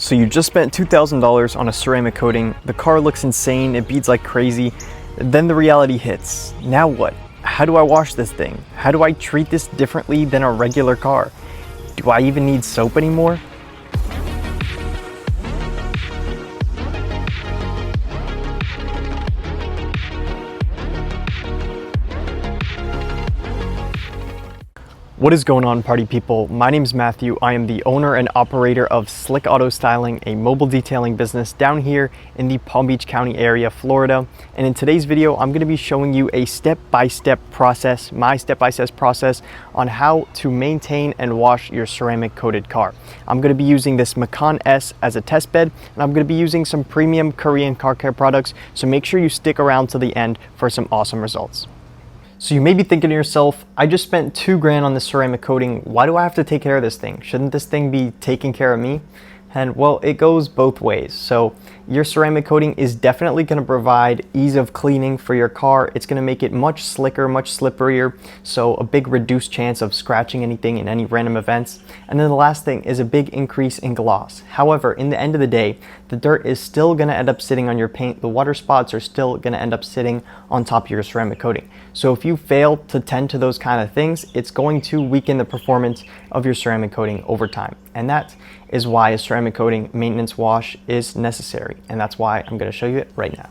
So you just spent $2,000 on a ceramic coating, the car looks insane, it beads like crazy, then the reality hits. Now what? How do I wash this thing? How do I treat this differently than a regular car? Do I even need soap anymore? What is going on, party people? My name is Matthew. I am the owner and operator of Slick Auto Styling, a mobile detailing business down here in the Palm Beach County area, Florida. And in today's video, I'm going to be showing you a step-by-step process, my step-by-step process on how to maintain and wash your ceramic coated car. I'm going to be using this Macan S as a test bed, and I'm going to be using some premium Korean car care products. So make sure you stick around to the end for some awesome results. So you may be thinking to yourself, I just spent $2,000 on this ceramic coating. Why do I have to take care of this thing? Shouldn't this thing be taking care of me? And well, it goes both ways. So your ceramic coating is definitely going to provide ease of cleaning for your car. It's going to make it much slicker, much slipperier. So a big reduced chance of scratching anything in any random events. And then the last thing is a big increase in gloss. However, in the end of the day, the dirt is still going to end up sitting on your paint. The water spots are still going to end up sitting on top of your ceramic coating. So if you fail to tend to those kind of things, it's going to weaken the performance of your ceramic coating over time. And that is why a ceramic coating maintenance wash is necessary. And that's why I'm going to show you it right now.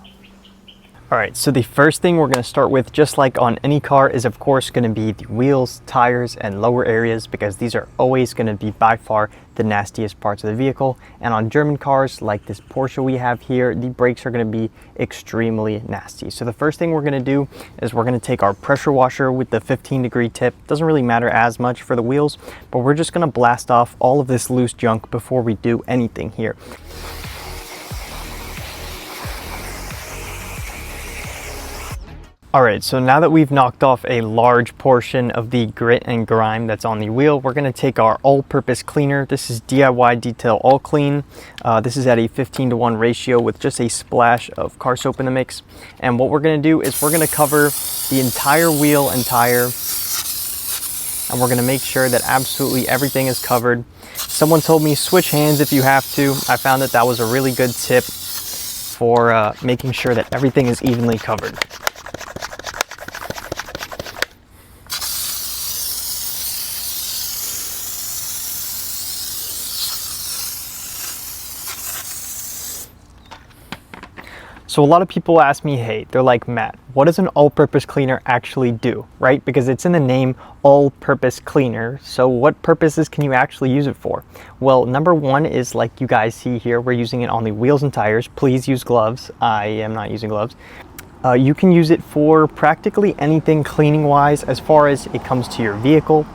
All right, so the first thing we're going to start with, just like on any car, is of course going to be the wheels, tires, and lower areas, because these are always going to be by far the nastiest parts of the vehicle. And on German cars like this Porsche we have here, the brakes are going to be extremely nasty. So the first thing we're going to do is we're going to take our pressure washer with the 15-degree tip. Doesn't really matter as much for the wheels, but we're just going to blast off all of this loose junk before we do anything here. All right, so now that we've knocked off a large portion of the grit and grime that's on the wheel, we're gonna take our all-purpose cleaner. This is DIY Detail All Clean. This is at a 15-to-1 ratio with just a splash of car soap in the mix. And what we're gonna do is we're gonna cover the entire wheel and tire, and we're gonna make sure that absolutely everything is covered. Someone told me switch hands if you have to. I found that that was a really good tip for making sure that everything is evenly covered. So a lot of people ask me, hey, they're like, Matt, what does an all-purpose cleaner actually do, right? Because it's in the name, all-purpose cleaner. So what purposes can you actually use it for? Well, number one is like you guys see here, we're using it on the wheels and tires. Please use gloves. I am not using gloves. You can use it for practically anything cleaning-wise as far as it comes to your vehicle.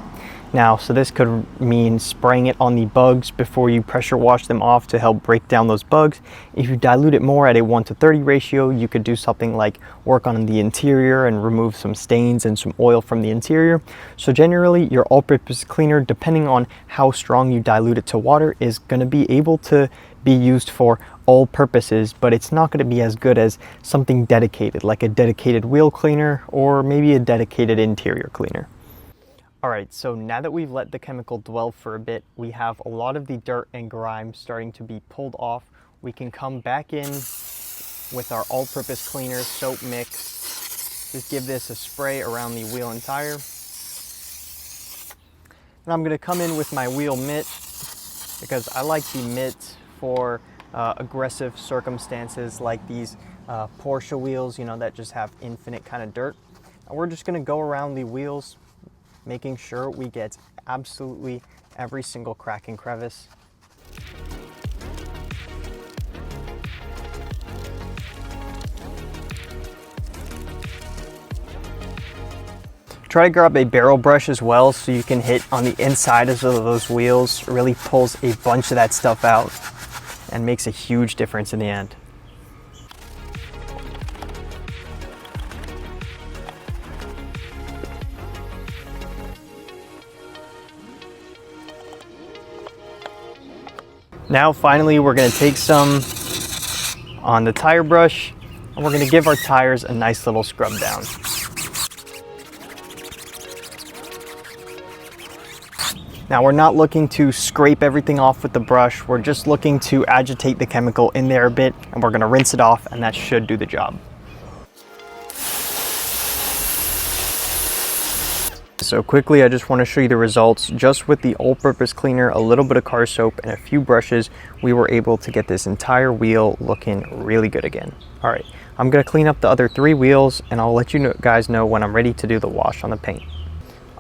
Now, so this could mean spraying it on the bugs before you pressure wash them off to help break down those bugs. If you dilute it more at a 1:30 ratio, you could do something like work on the interior and remove some stains and some oil from the interior. So generally, your all-purpose cleaner, depending on how strong you dilute it to water, is going to be able to be used for all purposes, but it's not going to be as good as something dedicated, like a dedicated wheel cleaner or maybe a dedicated interior cleaner. All right, so now that we've let the chemical dwell for a bit, we have a lot of the dirt and grime starting to be pulled off. We can come back in with our all-purpose cleaner soap mix. Just give this a spray around the wheel and tire. And I'm gonna come in with my wheel mitt because I like the mitt for aggressive circumstances like these Porsche wheels, you know, that just have infinite kind of dirt. And we're just gonna go around the wheels, making sure we get absolutely every single crack and crevice. Try to grab a barrel brush as well so you can hit on the inside of those wheels. It really pulls a bunch of that stuff out and makes a huge difference in the end. Now finally we're going to take some on the tire brush and we're going to give our tires a nice little scrub down. Now we're not looking to scrape everything off with the brush, we're just looking to agitate the chemical in there a bit, and we're gonna rinse it off, and that should do the job. So quickly, I just want to show you the results. Just with the all-purpose cleaner, a little bit of car soap, and a few brushes, we were able to get this entire wheel looking really good again. All right, I'm gonna clean up the other 3 wheels, and I'll let you guys know when I'm ready to do the wash on the paint.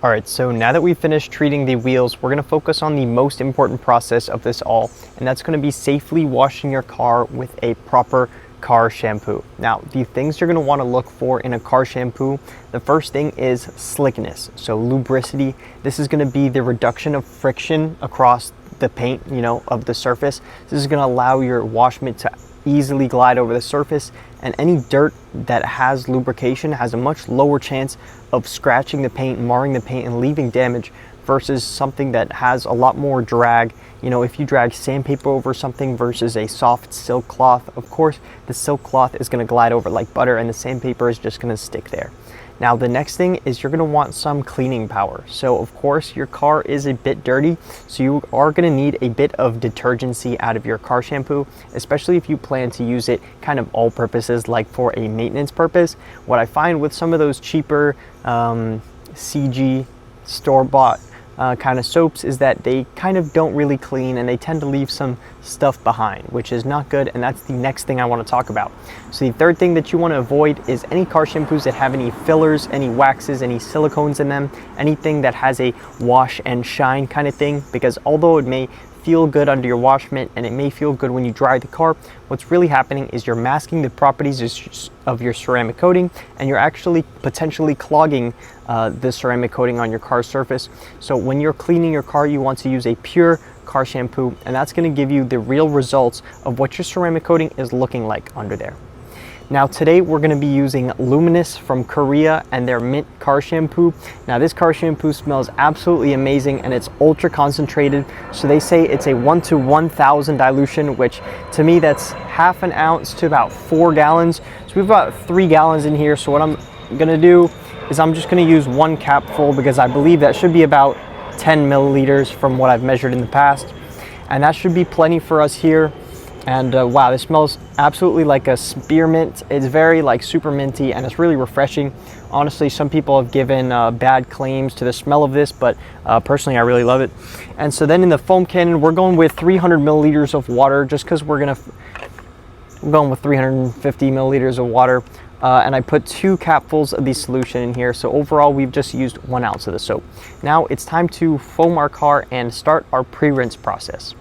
All right, so now that we've finished treating the wheels, we're gonna focus on the most important process of this all, and that's gonna be safely washing your car with a proper car shampoo. Now, the things you're going to want to look for in a car shampoo, the first thing is slickness, so lubricity. This is going to be the reduction of friction across the paint, of the surface. This is going to allow your wash mitt to easily glide over the surface, and any dirt that has lubrication has a much lower chance of scratching the paint, marring the paint, and leaving damage versus something that has a lot more drag. If you drag sandpaper over something versus a soft silk cloth, of course, the silk cloth is going to glide over like butter and the sandpaper is just going to stick there. Now, the next thing is you're going to want some cleaning power. So, of course, your car is a bit dirty, so you are going to need a bit of detergency out of your car shampoo, especially if you plan to use it kind of all purposes, like for a maintenance purpose. What I find with some of those cheaper CG store-bought kind of soaps is that they kind of don't really clean, and they tend to leave some stuff behind, which is not good, and that's the next thing I want to talk about. So the third thing that you want to avoid is any car shampoos that have any fillers, any waxes, any silicones in them, anything that has a wash and shine kind of thing, because although it may feel good under your wash mitt and it may feel good when you dry the car, what's really happening is you're masking the properties of your ceramic coating, and you're actually potentially clogging the ceramic coating on your car surface. So when you're cleaning your car, you want to use a pure car shampoo, and that's going to give you the real results of what your ceramic coating is looking like under there. Now today we're going to be using Luminous from Korea and their mint car shampoo. Now this car shampoo smells absolutely amazing, and it's ultra concentrated. So they say it's a 1 to 1,000 dilution, which to me that's half an ounce to about 4 gallons. So we've got 3 gallons in here. So what I'm going to do is I'm just going to use 1 cap full, because I believe that should be about 10 milliliters from what I've measured in the past. And that should be plenty for us here. And wow, this smells absolutely like a spearmint. It's very like super minty, and it's really refreshing. Honestly, some people have given bad claims to the smell of this, but personally I really love it. And so then in the foam cannon, we're going with 300 milliliters of water, just because we're going with 350 milliliters of water. And I put 2 capfuls of the solution in here. So overall, we've just used 1 ounce of the soap. Now it's time to foam our car and start our pre-rinse process.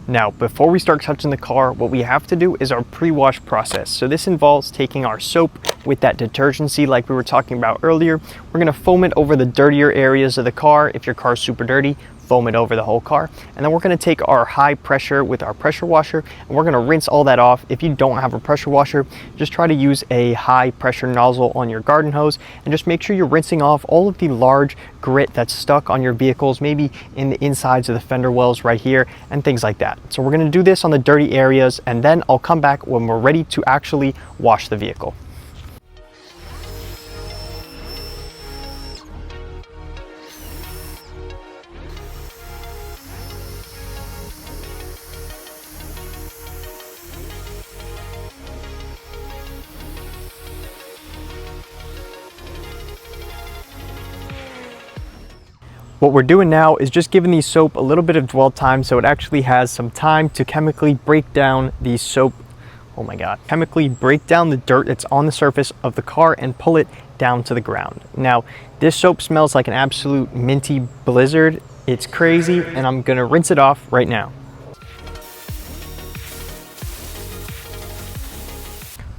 Now, before we start touching the car, what we have to do is our pre-wash process. So this involves taking our soap with that detergency like we were talking about earlier. We're gonna foam it over the dirtier areas of the car. If your car's super dirty, foam it over the whole car. And then we're gonna take our high pressure with our pressure washer, and we're gonna rinse all that off. If you don't have a pressure washer, just try to use a high pressure nozzle on your garden hose, and just make sure you're rinsing off all of the large grit that's stuck on your vehicles, maybe in the insides of the fender wells right here and things like that. So we're gonna do this on the dirty areas, and then I'll come back when we're ready to actually wash the vehicle. What we're doing now is just giving the soap a little bit of dwell time, so it actually has some time to chemically break down the soap. Oh my God. Chemically break down the dirt that's on the surface of the car and pull it down to the ground. Now, this soap smells like an absolute minty blizzard. It's crazy, and I'm gonna rinse it off right now.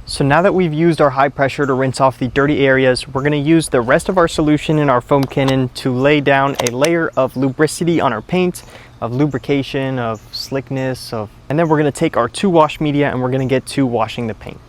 So now that we've used our high pressure to rinse off the dirty areas, we're gonna use the rest of our solution in our foam cannon to lay down a layer of lubricity on our paint, of lubrication, of slickness, and then we're gonna take our 2 wash media and we're gonna get to washing the paint.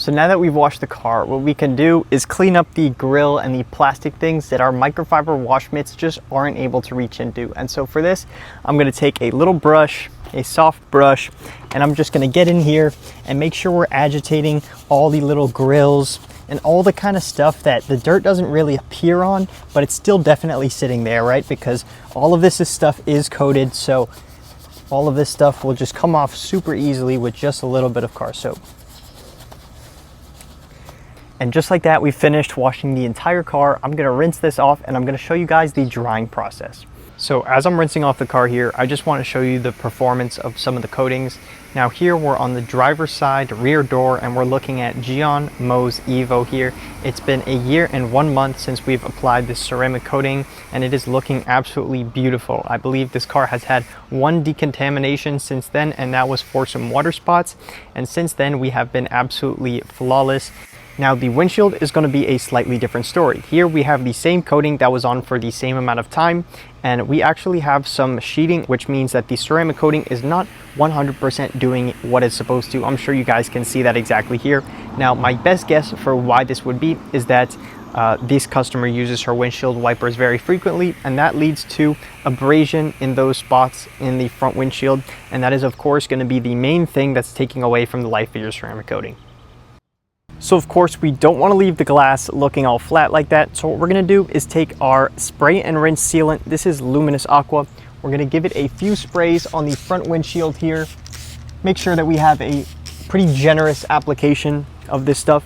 So now that we've washed the car, what we can do is clean up the grill and the plastic things that our microfiber wash mitts just aren't able to reach into. And so for this, I'm gonna take a little brush, a soft brush, and I'm just gonna get in here and make sure we're agitating all the little grills and all the kind of stuff that the dirt doesn't really appear on, but it's still definitely sitting there, right? Because all of this stuff is coated, so all of this stuff will just come off super easily with just a little bit of car soap. And just like that, we finished washing the entire car. I'm gonna rinse this off and I'm gonna show you guys the drying process. So as I'm rinsing off the car here, I just want to show you the performance of some of the coatings. Now here we're on the driver's side rear door and we're looking at Geon Mo's Evo here. It's been a year and 1 month since we've applied this ceramic coating and it is looking absolutely beautiful. I believe this car has had 1 decontamination since then, and that was for some water spots. And since then we have been absolutely flawless. Now the windshield is going to be a slightly different story. Here we have the same coating that was on for the same amount of time, and we actually have some sheeting, which means that the ceramic coating is not 100% doing what it's supposed to. I'm sure you guys can see that exactly here. Now my best guess for why this would be is that this customer uses her windshield wipers very frequently, and that leads to abrasion in those spots in the front windshield, and that is of course going to be the main thing that's taking away from the life of your ceramic coating. So of course we don't want to leave the glass looking all flat like that. So what we're going to do is take our spray and rinse sealant. This is Luminous Aqua. We're going to give it a few sprays on the front windshield here. Make sure that we have a pretty generous application of this stuff.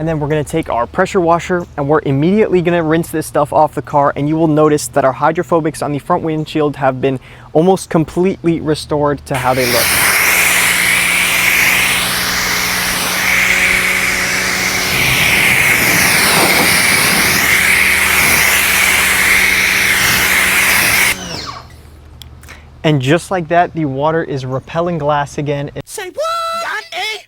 And then we're going to take our pressure washer and we're immediately going to rinse this stuff off the car, and you will notice that our hydrophobics on the front windshield have been almost completely restored to how they look. And just like that, the water is repelling glass again. Say what? Dante?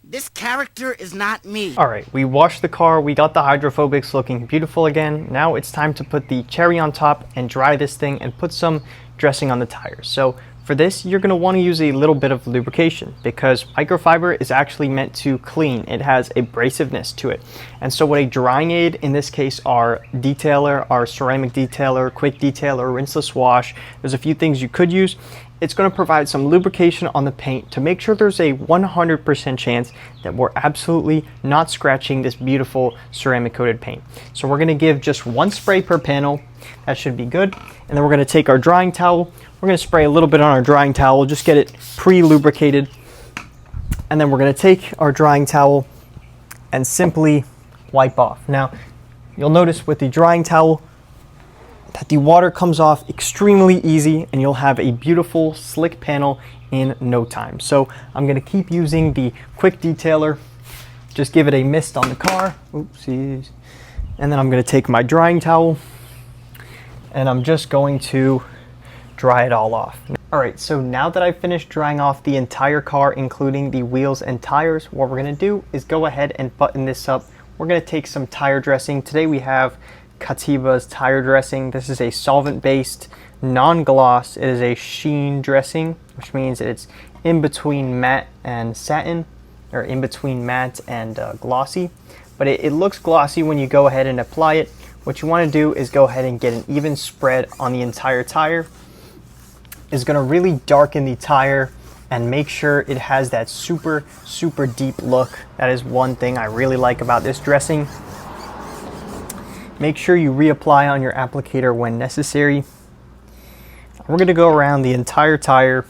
This character is not me. All right, we washed the car, we got the hydrophobics looking beautiful again. Now it's time to put the cherry on top and dry this thing and put some dressing on the tires. So for this, you're gonna wanna use a little bit of lubrication because microfiber is actually meant to clean. It has abrasiveness to it. And so what a drying aid, in this case our detailer, our ceramic detailer, quick detailer, rinseless wash, there's a few things you could use. It's gonna provide some lubrication on the paint to make sure there's a 100% chance that we're absolutely not scratching this beautiful ceramic coated paint. So we're gonna give just 1 spray per panel. That should be good. And then we're gonna take our drying towel. We're going to spray a little bit on our drying towel, just get it pre-lubricated. And then we're going to take our drying towel and simply wipe off. Now, you'll notice with the drying towel that the water comes off extremely easy and you'll have a beautiful slick panel in no time. So I'm going to keep using the quick detailer, just give it a mist on the car. Oopsies. And then I'm going to take my drying towel and I'm just going to dry it all off. All right, so now that I've finished drying off the entire car, including the wheels and tires, what we're gonna do is go ahead and button this up. We're gonna take some tire dressing. Today we have Katiba's tire dressing. This is a solvent-based, non-gloss. It is a sheen dressing, which means it's in between matte and satin, or in between matte and glossy. But it looks glossy when you go ahead and apply it. What you wanna do is go ahead and get an even spread on the entire tire. Is going to really darken the tire and make sure it has that super deep look. That is one thing I really like about this dressing. Make sure you reapply on your applicator when necessary. We're going to go around the entire tire.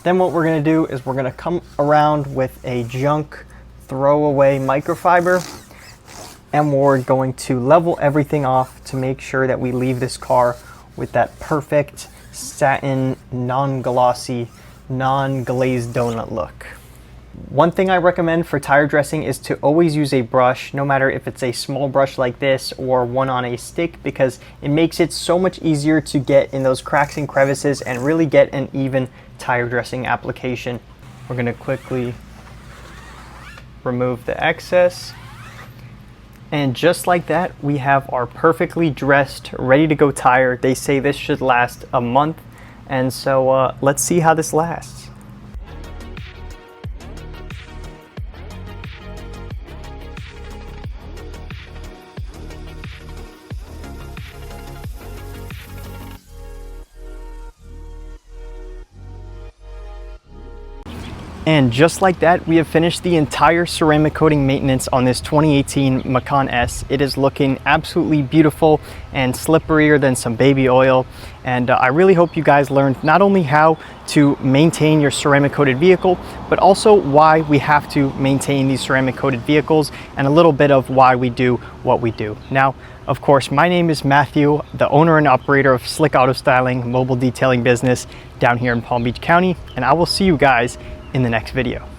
Then what we're going to do is we're going to come around with a junk throwaway microfiber, and we're going to level everything off to make sure that we leave this car with that perfect satin, non-glossy, non-glazed donut look. One thing I recommend for tire dressing is to always use a brush, no matter if it's a small brush like this or one on a stick, because it makes it so much easier to get in those cracks and crevices and really get an even tire dressing application. We're going to quickly remove the excess. And just like that, we have our perfectly dressed, ready to go tire. They say this should last a month. And so let's see how this lasts. And just like that, we have finished the entire ceramic coating maintenance on this 2018 Macan S. It is looking absolutely beautiful and slipperier than some baby oil. And I really hope you guys learned not only how to maintain your ceramic coated vehicle, but also why we have to maintain these ceramic coated vehicles and a little bit of why we do what we do. Now, of course, my name is Matthew, the owner and operator of Slick Auto Styling mobile detailing business down here in Palm Beach County, and I will see you guys in the next video.